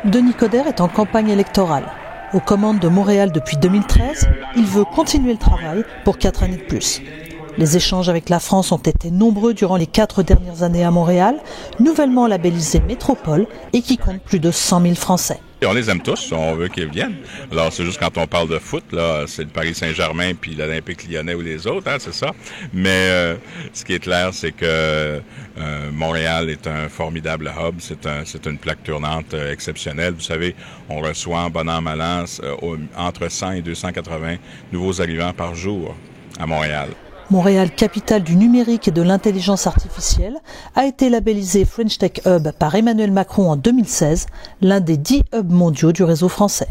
Denis Coderre est en campagne électorale. Aux commandes de Montréal depuis 2013, il veut continuer le travail pour 4 années de plus. Les échanges avec la France ont été nombreux durant les 4 dernières années à Montréal, nouvellement labellisée métropole et qui compte plus de 100 000 Français. On les aime tous, on veut qu'ils viennent. Alors, c'est juste quand on parle de foot, là, c'est le Paris Saint-Germain puis l'Olympique Lyonnais ou les autres, hein, c'est ça. Mais ce qui est clair, c'est que Montréal est un formidable hub, c'est une plaque tournante exceptionnelle. Vous savez, on reçoit, bon an, mal an, entre 100 et 280 nouveaux arrivants par jour à Montréal. Montréal, capitale du numérique et de l'intelligence artificielle, a été labellisé French Tech Hub par Emmanuel Macron en 2016, l'un des 10 hubs mondiaux du réseau français.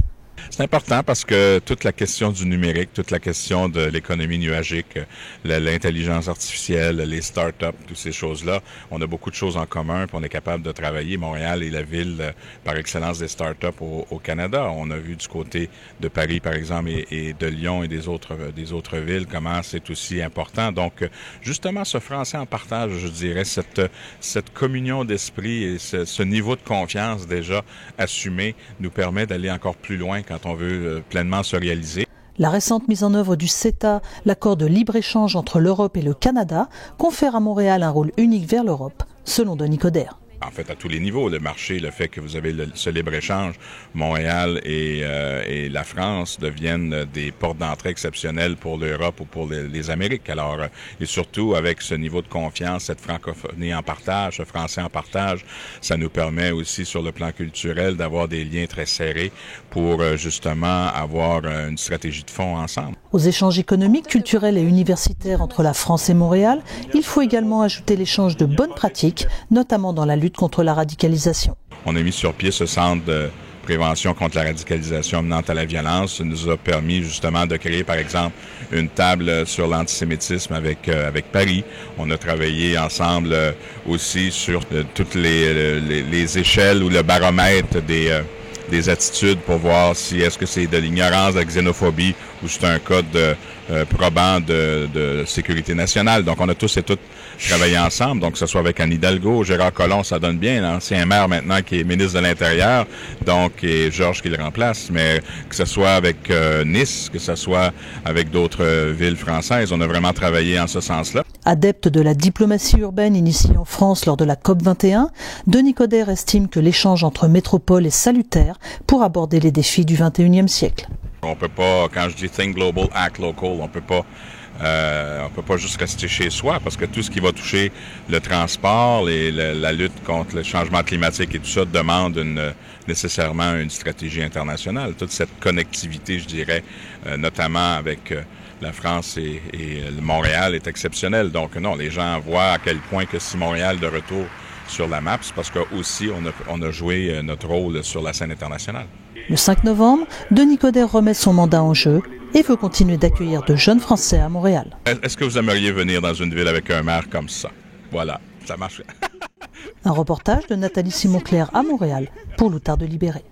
C'est important parce que toute la question du numérique, toute la question de l'économie nuagique, l'intelligence artificielle, les startups, toutes ces choses-là, on a beaucoup de choses en commun, puis on est capable de travailler. Montréal est la ville par excellence des startups au Canada. On a vu du côté de Paris, par exemple, et de Lyon et des autres villes, comment c'est aussi important. Donc, justement, ce français en partage, je dirais, cette communion d'esprit et ce niveau de confiance déjà assumé nous permet d'aller encore plus loin quand on veut pleinement se réaliser. La récente mise en œuvre du CETA, l'accord de libre-échange entre l'Europe et le Canada, confère à Montréal un rôle unique vers l'Europe, selon Denis Coderre. En fait, à tous les niveaux, le marché, le fait que vous avez ce libre-échange, Montréal et la France deviennent des portes d'entrée exceptionnelles pour l'Europe ou pour les Amériques. Alors, et surtout avec ce niveau de confiance, cette francophonie en partage, ce français en partage, ça nous permet aussi sur le plan culturel d'avoir des liens très serrés pour justement avoir une stratégie de fond ensemble. Aux échanges économiques, culturels et universitaires entre la France et Montréal, il faut également ajouter l'échange de bonnes pratiques, notamment dans la lutte contre la radicalisation. On a mis sur pied ce centre de prévention contre la radicalisation menant à la violence. Ça nous a permis justement de créer, par exemple, une table sur l'antisémitisme avec Paris. On a travaillé ensemble aussi sur toutes les échelles ou le baromètre des attitudes pour voir si est-ce que c'est de l'ignorance, de la xénophobie ou c'est un code probant de sécurité nationale. Donc, on a tous et toutes travaillé ensemble, donc que ce soit avec Anne Hidalgo, Gérard Collomb, ça donne bien, l'ancien maire maintenant qui est ministre de l'Intérieur, donc, et Georges qui le remplace, mais que ce soit avec Nice, que ce soit avec d'autres villes françaises, on a vraiment travaillé en ce sens-là. Adepte de la diplomatie urbaine initiée en France lors de la COP21, Denis Coderre estime que l'échange entre métropoles est salutaire pour aborder les défis du XXIe siècle. On peut pas, quand je dis think global, act local, on peut pas juste rester chez soi parce que tout ce qui va toucher le transport et la lutte contre le changement climatique et tout ça demande nécessairement une stratégie internationale. Toute cette connectivité, je dirais, notamment avec la France et Montréal est exceptionnelle. Donc non, les gens voient à quel point que si Montréal de retour sur la map, c'est parce que aussi on a joué notre rôle sur la scène internationale. Le 5 novembre, Denis Coderre remet son mandat en jeu et veut continuer d'accueillir de jeunes Français à Montréal. Est-ce que vous aimeriez venir dans une ville avec un maire comme ça? Voilà, ça marche. Un reportage de Nathalie Simon-Claire à Montréal pour l'Outarde Libéré.